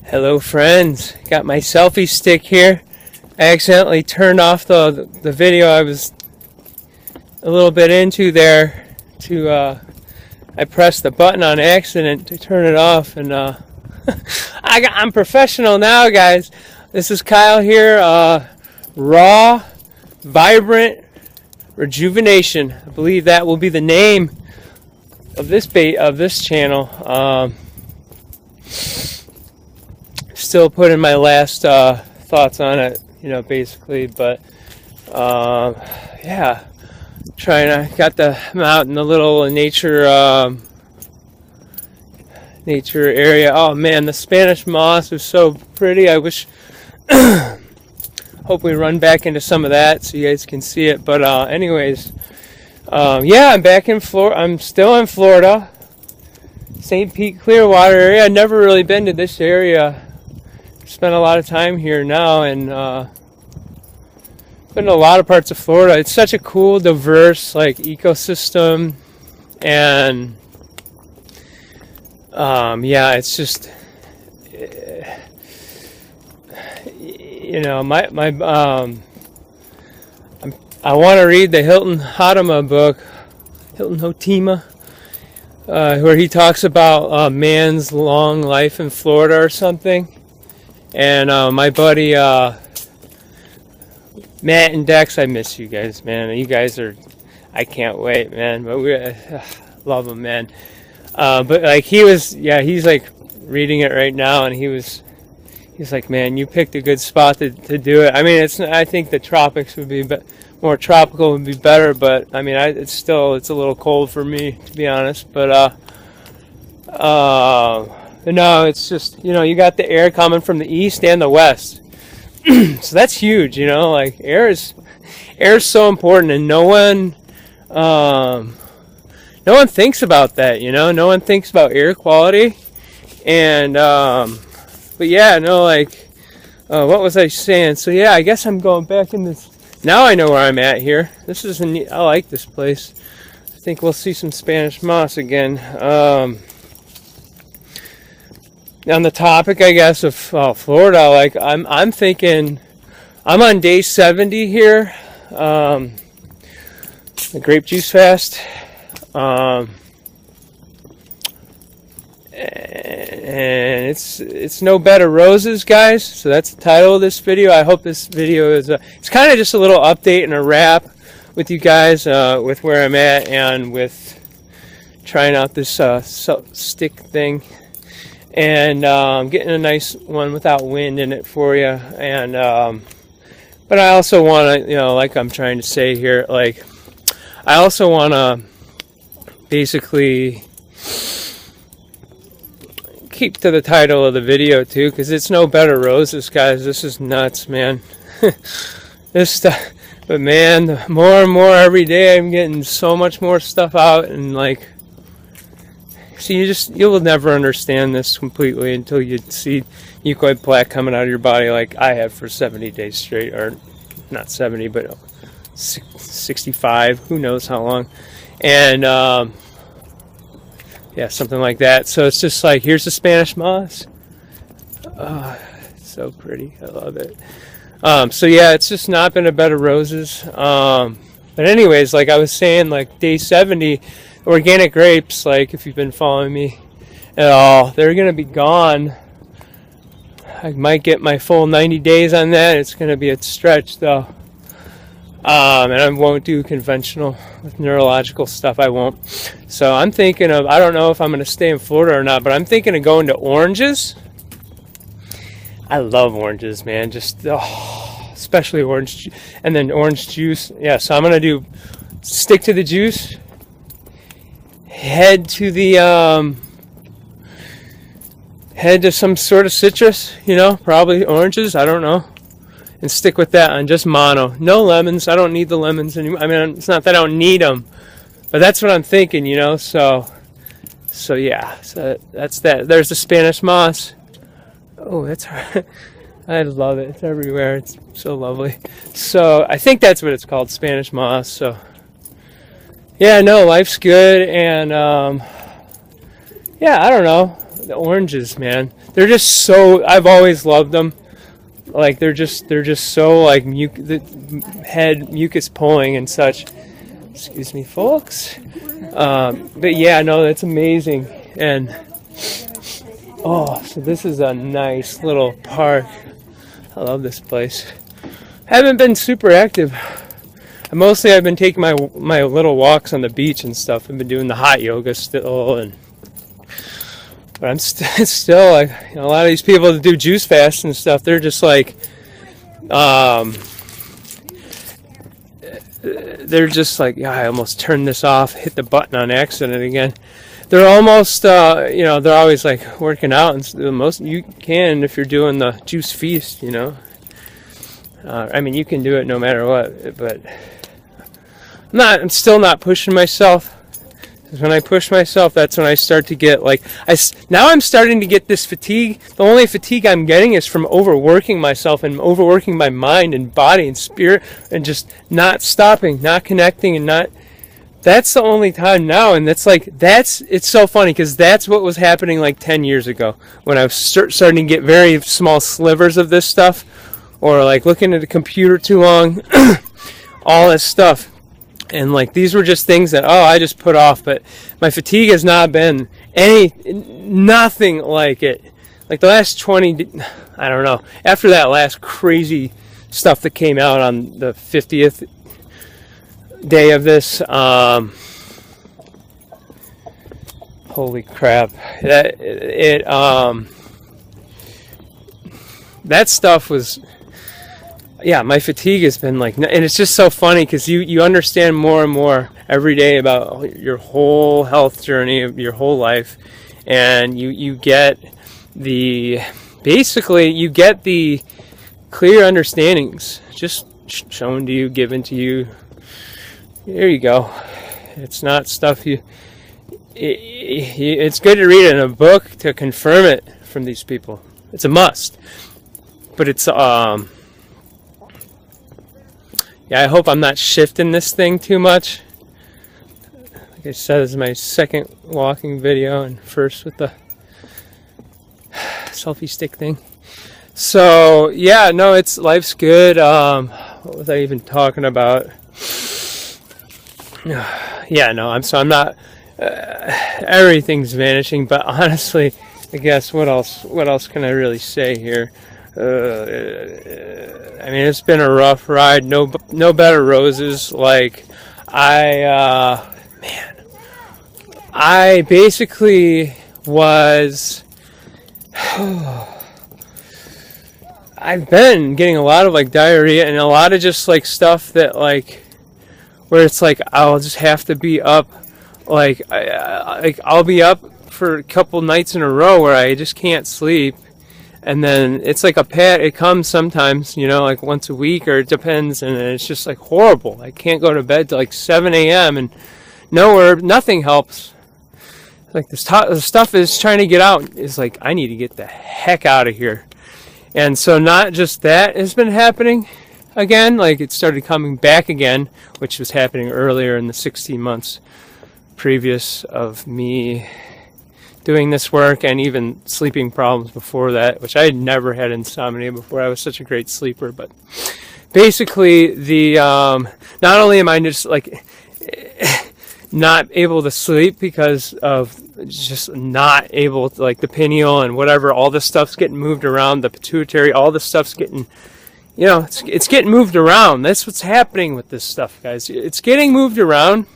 Hello friends, got my selfie stick here. I accidentally turned off the video I was a little bit into there I pressed the button on accident to turn it off, and I'm professional now, guys. This is Kyle here, Raw Vibrant Rejuvenation. I believe that will be the name of this channel. Still putting my last thoughts on it, basically, but yeah, got I'm out in the little nature area. Oh man, the Spanish moss is so pretty. I wish hope we run back into some of that so you guys can see it. But anyways, yeah, I'm back in Florida. I'm still in Florida, St. Pete, Clearwater area. I've never really been to this area. Spent a lot of time here now, and been to a lot of parts of Florida. It's such a cool, diverse ecosystem, and yeah, it's just I want to read the Hilton Hotima, where he talks about man's long life in Florida or something. And my buddy Matt and Dex, I miss you guys, man. You guys I can't wait, man. But we love them, man. But he's reading it right now, and he's like, man, you picked a good spot to do it. I mean, I think the tropics would be more tropical would be better, but I mean, it's a little cold for me, to be honest. But no, it's just, you got the air coming from the east and the west. So that's huge, air is so important, and no one thinks about that, no one thinks about air quality. And, but yeah, what was I saying? So yeah, I guess I'm going back in this. Now I know where I'm at here. This is I like this place. I think we'll see some Spanish moss again. On the topic, I guess, of Florida, I'm thinking, I'm on day 70 here, the grape juice fast, and it's no bed of roses, guys. So that's the title of this video. I hope this video is it's kind of just a little update and a wrap with you guys, with where I'm at and with trying out this stick thing. And getting a nice one without wind in it for you. And but I also want to, like I'm trying to say here, I also want to basically keep to the title of the video too, because it's no bed of roses, guys. This is nuts, man. This stuff, but man, more and more every day, I'm getting so much more stuff out, and see, you will never understand this completely until you see eucalypt plaque coming out of your body like I have for 70 days straight, or not 70, but 65, who knows how long. And yeah, something like that. So it's just here's the Spanish moss. Oh, it's so pretty. I love it. So yeah, it's just not been a bed of roses. But anyways, I was saying, day 70, organic grapes, if you've been following me at all, they're going to be gone. I might get my full 90 days on that. It's going to be a stretch, though. And I won't do conventional with neurological stuff. I won't. So I'm thinking of, I don't know if I'm going to stay in Florida or not, but I'm thinking of going to oranges. I love oranges, man. Just, especially orange, and then orange juice. Yeah, so I'm going to stick to the juice. Head to some sort of citrus, probably oranges, I don't know, and stick with that on just mono. No lemons. I don't need the lemons anymore. I mean, it's not that I don't need them, but that's what I'm thinking, so yeah, so that's that. There's the Spanish moss. Oh, that's I love it. It's everywhere. It's so lovely. So I think that's what it's called, Spanish moss. So yeah, no, life's good, and yeah, I don't know. The oranges, man. They're just so, I've always loved them. Like, they're just so, like, the head mucus pulling and such. Excuse me, folks. But yeah, no, that's amazing. And, oh, so this is a nice little park. I love this place. Haven't been super active. Mostly I've been taking my little walks on the beach and stuff. I've been doing the hot yoga still, but I'm still like, you know, a lot of these people that do juice fasts and stuff, they're just like, yeah, I almost turned this off, hit the button on accident again. They're almost, you know, they're always like working out, and the most you can if you're doing the juice feast, you know. I mean, you can do it no matter what, but I'm still not pushing myself. Because when I push myself, that's when I start to get like, now I'm starting to get this fatigue. The only fatigue I'm getting is from overworking myself and overworking my mind and body and spirit and just not stopping, not connecting, and not. That's the only time now, and it's so funny because that's what was happening like 10 years ago when I was starting to get very small slivers of this stuff, or like looking at the computer too long, all this stuff. And like these were just things that I just put off, but my fatigue has not been nothing like it. Like the last 20, I don't know, after that last crazy stuff that came out on the 50th day of this, holy crap, that stuff was. Yeah, my fatigue has been like, and it's just so funny because you understand more and more every day about your whole health journey of your whole life, and you get the clear understandings just shown to you, given to you. There you go. It's not stuff it's good to read in a book to confirm it from these people. It's a must, but it's yeah, I hope I'm not shifting this thing too much. Like I said, this is my second walking video and first with the selfie stick thing. So, yeah, no, life's good. What was I even talking about? Yeah, no, I'm not, everything's vanishing, but honestly, I guess what else can I really say here? I mean, it's been a rough ride. No better roses. Like, I basically was. I've been getting a lot of like diarrhea and a lot of just like stuff that like, where it's like I'll just have to be up, like I'll be up for a couple nights in a row where I just can't sleep. And then it's like it comes sometimes, you know, like once a week, or it depends, and it's just like horrible. I can't go to bed till like 7 a.m. and nothing helps. Like the stuff is trying to get out. It's like, I need to get the heck out of here. And so not just that has been happening again, like it started coming back again, which was happening earlier in the 16 months previous of me doing this work, and even sleeping problems before that, which I had never had insomnia before. I was such a great sleeper, but basically not only am I just like not able to sleep because of just not able to, like the pineal and whatever, all this stuff's getting moved around, the pituitary, all this stuff's getting, you know, it's getting moved around. That's what's happening with this stuff, guys. It's getting moved around.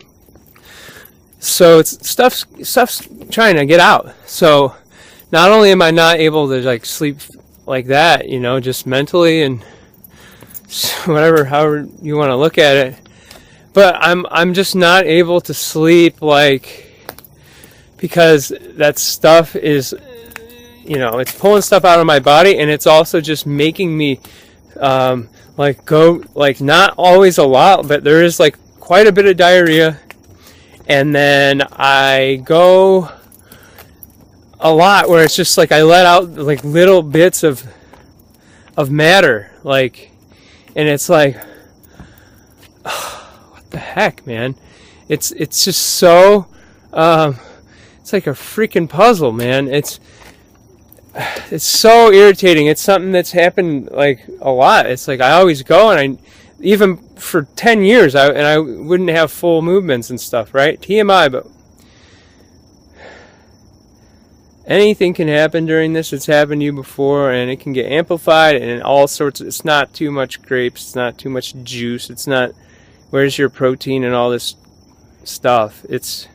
So stuff's trying to get out. So not only am I not able to like sleep like that, you know, just mentally and whatever, however you want to look at it, but I'm just not able to sleep, like, because that stuff is, you know, it's pulling stuff out of my body, and it's also just making me like go, like, not always a lot, but there is like quite a bit of diarrhea. And then I go a lot where it's just like I let out like little bits of matter, like, and it's like, what the heck, man? It's just so it's like a freaking puzzle, man. It's so irritating. It's something that's happened like a lot. It's like I always go, and even for 10 years, I wouldn't have full movements and stuff, right? TMI, but anything can happen during this. It's happened to you before, and it can get amplified and all sorts of, it's not too much grapes, it's not too much juice, it's not, where's your protein and all this stuff. It's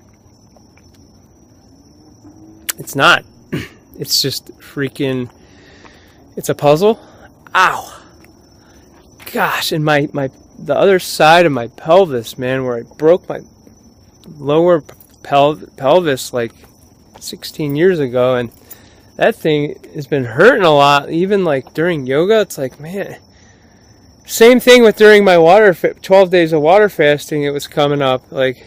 not. It's just freaking, it's a puzzle. Ow. Gosh, and the other side of my pelvis, man, where I broke my lower pelvis like 16 years ago, and that thing has been hurting a lot. Even like during yoga, it's like, man, same thing with during my 12 days of water fasting. It was coming up like,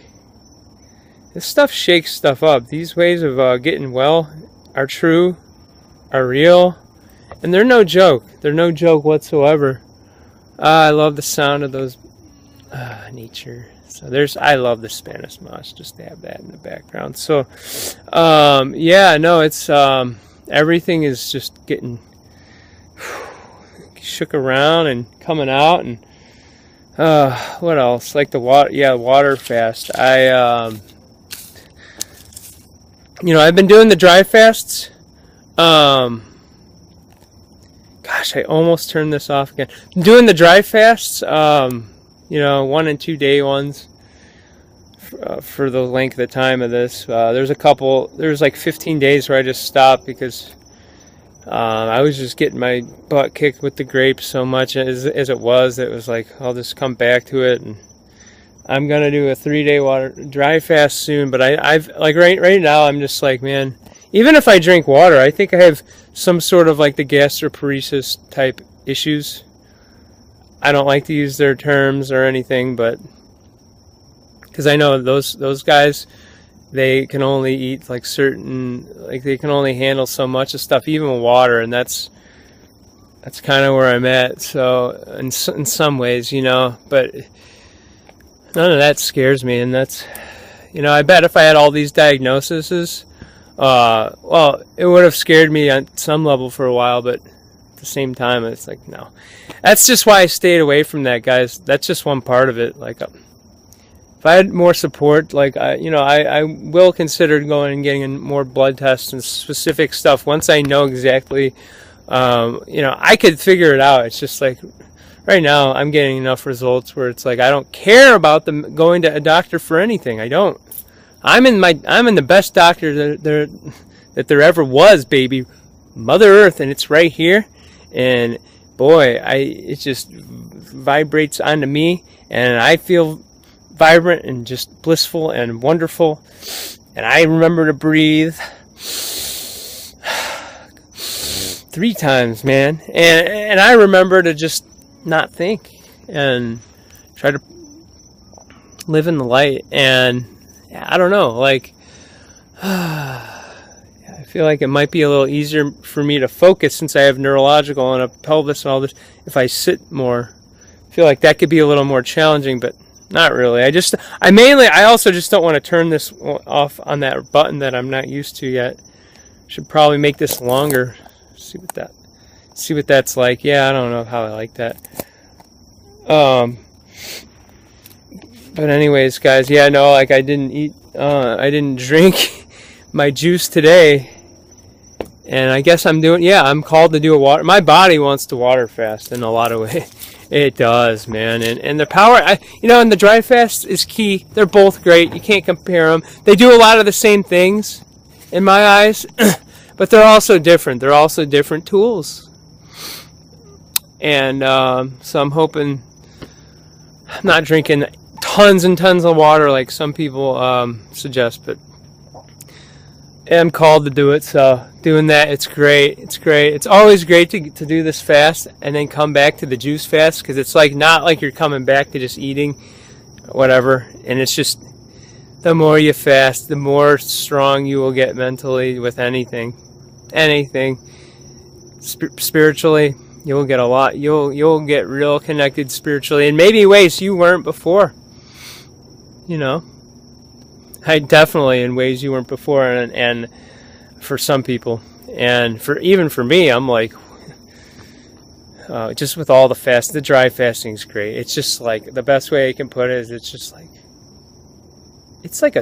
this stuff shakes stuff up. These ways of getting well are true, are real, and they're no joke. They're no joke whatsoever. I love the sound of those nature. So I love the Spanish moss, just to have that in the background. So, yeah, no, it's, everything is just getting shook around and coming out. And, what else? Like the water fast. I've been doing the dry fasts. Gosh, I almost turned this off again. I'm doing the dry fasts, 1 and 2 day ones for the length of the time of this. There's like 15 days where I just stopped because I was just getting my butt kicked with the grapes so much as it was. It was like, I'll just come back to it, and I'm going to do a 3-day dry fast soon. But I've like right now, I'm just like, man, even if I drink water, I think I have some sort of like the gastroparesis type issues. I don't like to use their terms or anything, but because I know those guys, they can only eat like they can only handle so much of stuff, even water, and that's kind of where I'm at. So in some ways, but none of that scares me, and that's, I bet if I had all these diagnoses, well, it would have scared me on some level for a while, but at the same time, it's like, no. That's just why I stayed away from that, guys. That's just one part of it. Like, if I had more support, like, I will consider going and getting more blood tests and specific stuff once I know exactly, I could figure it out. It's just like, right now, I'm getting enough results where it's like, I don't care about them going to a doctor for anything. I don't. I'm in the best doctor that there ever was, baby. Mother Earth, and it's right here. And boy, it just vibrates onto me, and I feel vibrant and just blissful and wonderful. And I remember to breathe 3 times, man. And I remember to just not think and try to live in the light. And I don't know, like, I feel like it might be a little easier for me to focus since I have neurological and a pelvis and all this. If I sit more, I feel like that could be a little more challenging, but not really. I also just don't want to turn this off on that button that I'm not used to yet. Should probably make this longer. See what that's like. Yeah, I don't know how I like that. But anyways, guys, yeah, no, like I didn't drink my juice today, and I guess I'm called to do a water. My body wants to water fast in a lot of ways. It does, man, and the power, and the dry fast is key. They're both great. You can't compare them. They do a lot of the same things, in my eyes, but they're also different. They're also different tools, and so I'm hoping I'm not drinking tons and tons of water like some people suggest, but I'm called to do it, so doing that, it's great. It's always great to do this fast and then come back to the juice fast, because it's like not like you're coming back to just eating whatever, and it's just the more you fast, the more strong you will get mentally with anything spiritually. You'll get a lot. You'll get real connected spiritually in maybe ways you weren't before. I definitely in ways you weren't before, and for some people, and even for me, I'm like, just with all the dry fasting is great. It's just like, the best way I can put it is, it's just like, it's like a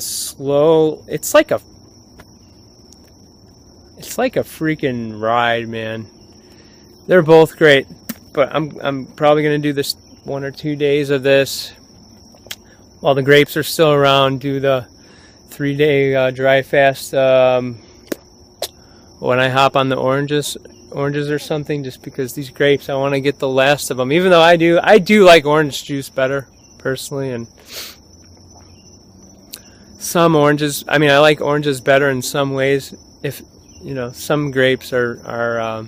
freaking ride, man. They're both great, but I'm probably gonna do this 1 or 2 days of this while the grapes are still around. Do the 3-day dry fast when I hop on the oranges or something, just because these grapes, I want to get the last of them. Even though I do like orange juice better personally, and some oranges, I mean, I like oranges better in some ways. If some grapes are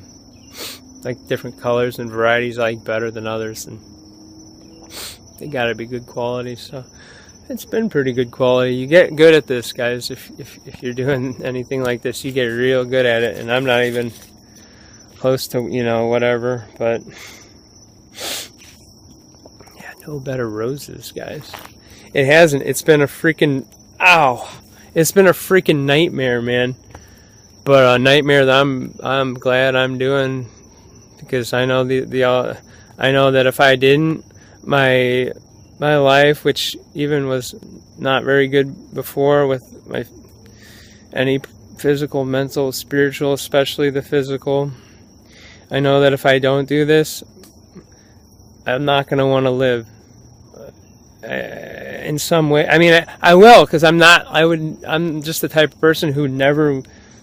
like different colors and varieties I like better than others, and they gotta be good quality. So it's been pretty good quality. You get good at this, guys. If you're doing anything like this, you get real good at it. And I'm not even close to whatever, but yeah, no better roses, guys. It's been a freaking nightmare, man. But a nightmare that I'm glad I'm doing, because I know I know that if I didn't, my life, which even was not very good before, with any physical, mental, spiritual, especially the physical, I know that if I don't do this, I'm not going to want to live in some way. I mean, I will, because I'm just the type of person who never.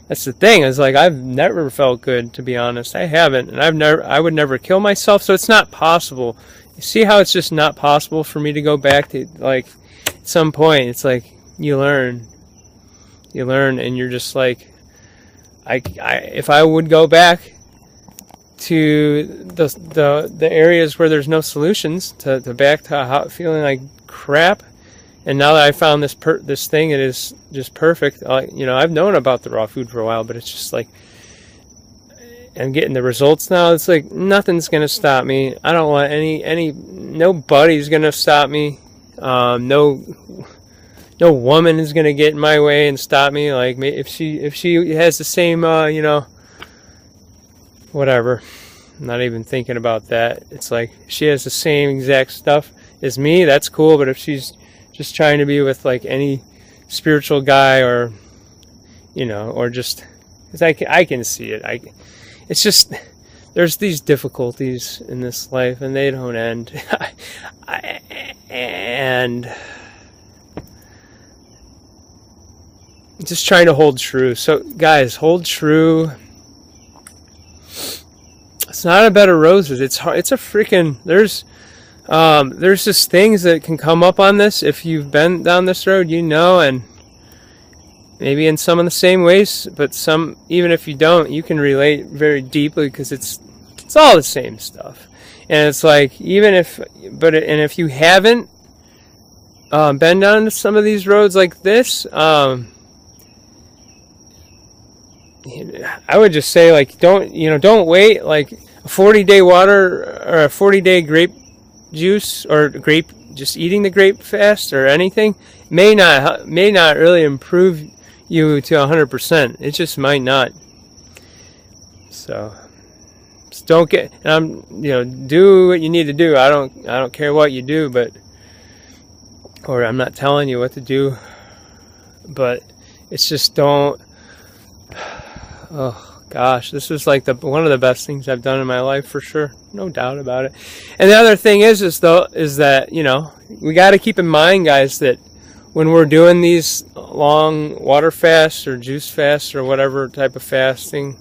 That's the thing, is like, I've never felt good, to be honest. I haven't, and I would never kill myself, so it's not possible. You see how it's just not possible for me to go back to, like, at some point, it's like, you learn, and you're just like, if I would go back to the areas where there's no solutions, to back to feeling like crap. And now that I found this thing, it is just perfect. I've known about the raw food for a while, but it's just like, I'm getting the results now. It's like, nothing's gonna stop me. I don't want nobody's gonna stop me. No woman is gonna get in my way and stop me. Like, if she has the same, whatever. I'm not even thinking about that. It's like, if she has the same exact stuff as me, that's cool. But if she's just trying to be with like any spiritual guy, or or just, because I can see it. It's just, there's these difficulties in this life, and they don't end. And just trying to hold true. So guys, hold true. It's not a bed of roses. It's hard. It's a freaking, there's just things that can come up on this. If you've been down this road, and maybe in some of the same ways, but some, even if you don't, you can relate very deeply, because it's all the same stuff. And it's like, if you haven't been down some of these roads like this, I would just say, like, don't wait like a 40-day water or a 40-day grape juice, or grape, just eating the grape fast or anything may not really improve you to 100%. It just might not. So just don't get, do what you need to do. I don't care what you do, or I'm not telling you what to do, but it's just don't. Oh gosh, this was like one of the best things I've done in my life, for sure, no doubt about it. And the other thing is that we got to keep in mind, guys, that when we're doing these long water fasts or juice fasts or whatever type of fasting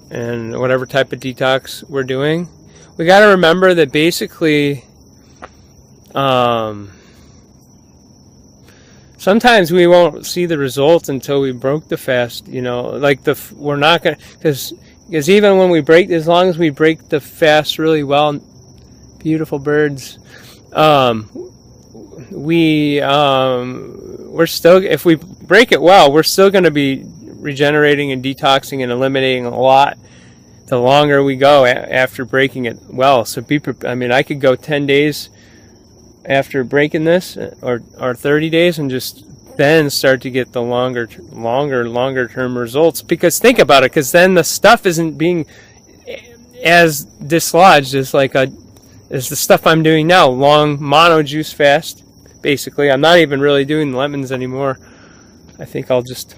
and whatever type of detox we're doing, we got to remember that basically, sometimes we won't see the results until we broke the fast. We're not gonna, because even when we break, as long as we break the fast really well, beautiful birds, we're still, if we break it well, we're still going to be regenerating and detoxing and eliminating a lot the longer we go after breaking it well. So I could go 10 days after breaking this, or 30 days, and just then start to get the longer term results. Because think about it, because then the stuff isn't being as dislodged as as the stuff I'm doing now. Long mono juice fast, basically. I'm not even really doing lemons anymore. I think I'll just,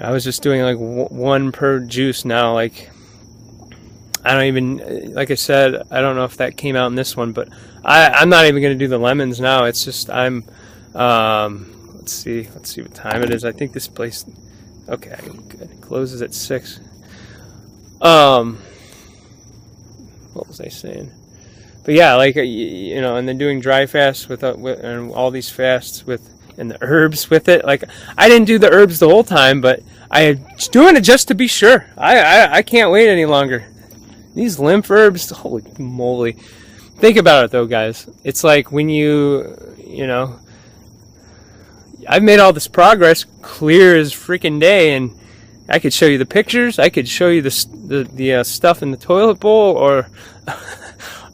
I was just doing like one per juice now. Like, I don't even, like I said, I don't know if that came out in this one, but I'm not even going to do the lemons now. It's just, let's see what time it is. I think this place, okay, good. It closes at 6. What was I saying? But yeah, like, and then doing dry fasts with and all these fasts and the herbs with it. Like, I didn't do the herbs the whole time, but I was doing it just to be sure. I can't wait any longer. These lymph herbs, holy moly. Think about it though, guys. It's like when I've made all this progress clear as freaking day, and I could show you the pictures. I could show you the stuff in the toilet bowl,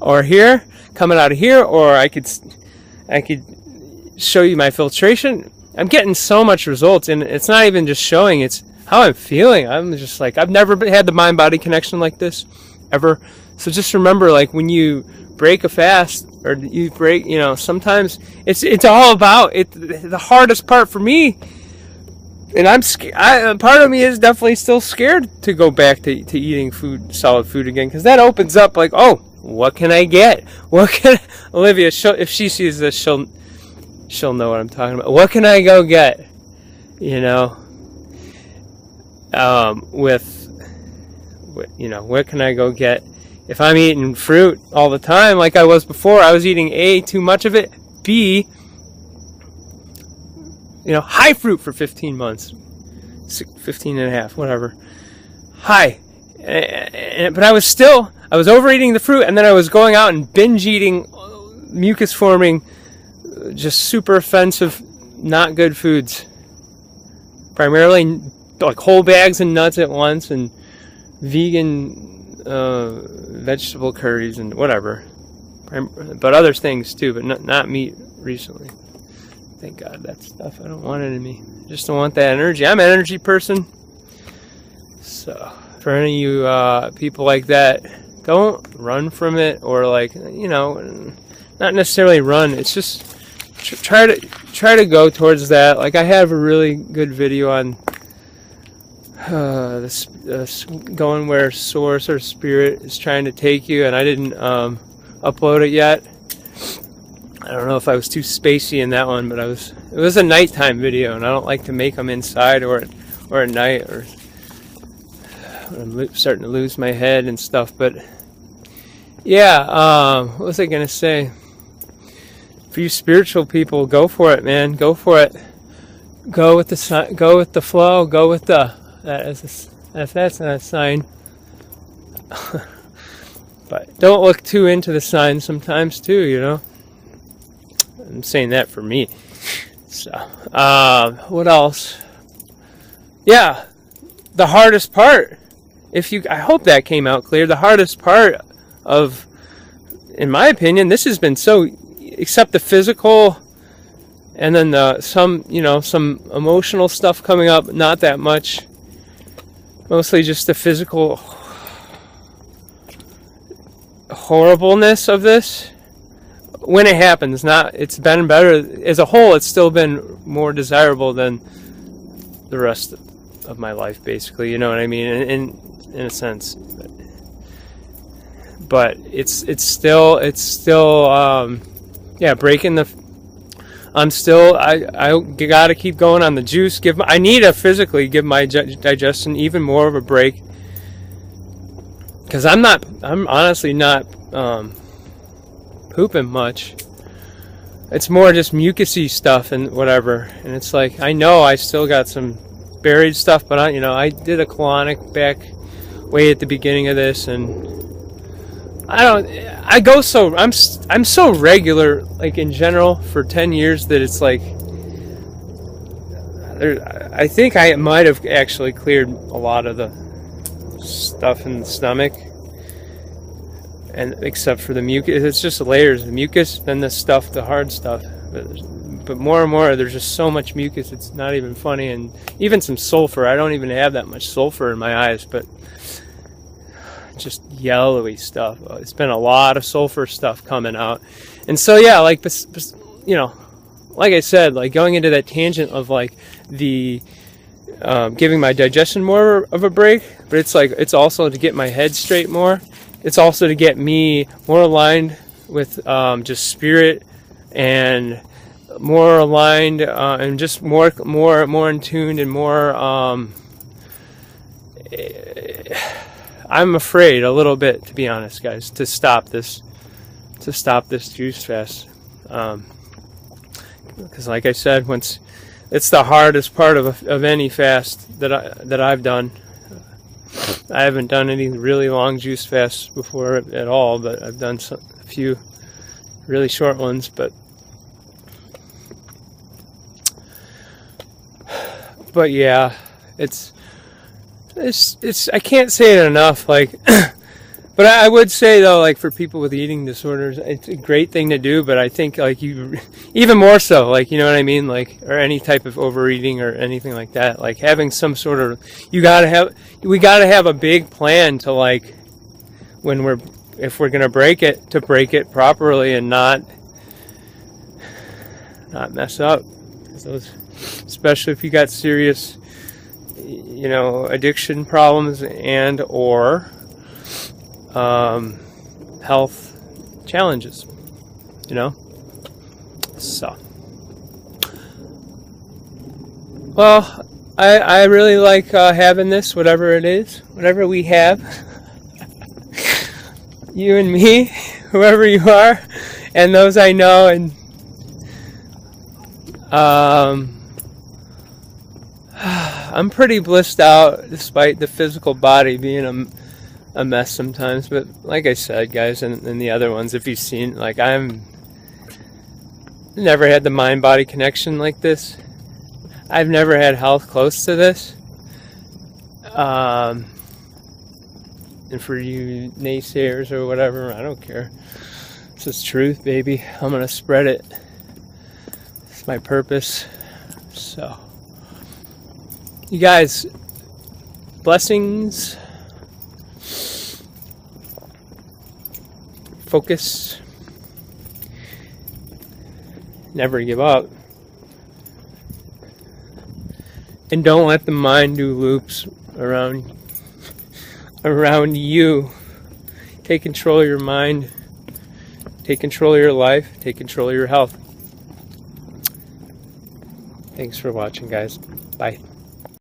or here, coming out of here, or I could show you my filtration. I'm getting so much results, and it's not even just showing, it's how I'm feeling. I'm just like, I've never had the mind-body connection like this, ever. So just remember, like, when you break a fast, or you break, sometimes it's all about it. The hardest part for me, and I'm scared. Part of me is definitely still scared to go back to eating solid food again, because that opens up like, oh, what can I get? Olivia? If she sees this, she'll know what I'm talking about. What can I go get? What can I go get? If I'm eating fruit all the time like I was before, I was eating A, too much of it, B, high fruit for 15 months, 15 and a half, whatever, high, but I was overeating the fruit, and then I was going out and binge eating mucus forming, just super offensive, not good foods, primarily like whole bags and nuts at once, and vegan vegetable curries and whatever, but other things too, but not meat recently. Thank God, that stuff, I don't want it in me. I just don't want that energy. I'm an energy person. So for any of you people like that, don't run from it, or not necessarily run. It's just try to go towards that. Like, I have a really good video on this going where source or spirit is trying to take you, and I didn't upload it yet. I don't know if I was too spacey in that one, but it was a nighttime video, and I don't like to make them inside or at night, or when I'm starting to lose my head and stuff. But yeah, what was I gonna say? For you spiritual people, go for it, man. Go for it. Go with the flow. Go with the. If that's not a sign. But don't look too into the signs sometimes too, I'm saying that for me. So, what else? Yeah, the hardest part, I hope that came out clear. The hardest part of, in my opinion, this has been except the physical, and then some emotional stuff coming up, not that much. Mostly just the physical horribleness of this. When it happens, it's been better. As a whole, it's still been more desirable than the rest of my life, basically. You know what I mean? In a sense. But it's still breaking the. I gotta keep going on the juice. I need to physically give my digestion even more of a break, because I'm honestly not pooping much. It's more just mucusy stuff and whatever, and it's like, I know I still got some buried stuff, but I did a colonic back way at the beginning of this, and I'm so regular, like, in general, for 10 years, that it's like, I think I might have actually cleared a lot of the stuff in the stomach, and except for the mucus. It's just layers of mucus, then the hard stuff, but more and more there's just so much mucus, it's not even funny. And even some sulfur. I don't even have that much sulfur in my eyes, but just yellowy stuff. It's been a lot of sulfur stuff coming out. And so yeah, like, you know, like I said, like going into that tangent of like the giving my digestion more of a break, but it's like, it's also to get my head straight more. It's also to get me more aligned with just spirit, and more aligned and just more in tune, and more I'm afraid a little bit, to be honest, guys, to stop this juice fast, because like I said, once it's the hardest part of any fast that I've done. I haven't done any really long juice fasts before at all, but I've done a few really short ones. But yeah, it's I can't say it enough. Like, but I would say though, like for people with eating disorders, it's a great thing to do. But I think like you, even more so, like, you know what I mean, like, or any type of overeating or anything like that, like having some sort of, we gotta have a big plan to, like, if we're gonna break it, to break it properly and not mess up. Those, especially if you got serious, you know, addiction problems and or health challenges, you know. So, well, I really like having this, whatever it is, whatever we have, you and me, whoever you are, and those I know, and I'm pretty blissed out despite the physical body being a mess sometimes. But like I said, guys, and the other ones, if you've seen, like, I'm never had the mind-body connection like this. I've never had health close to this. And for you naysayers or whatever, I don't care. This is truth, baby. I'm gonna spread it. It's my purpose. So, you guys, blessings. Focus. Never give up. And don't let the mind do loops around you. Take control of your mind. Take control of your life. Take control of your health. Thanks for watching, guys. Bye.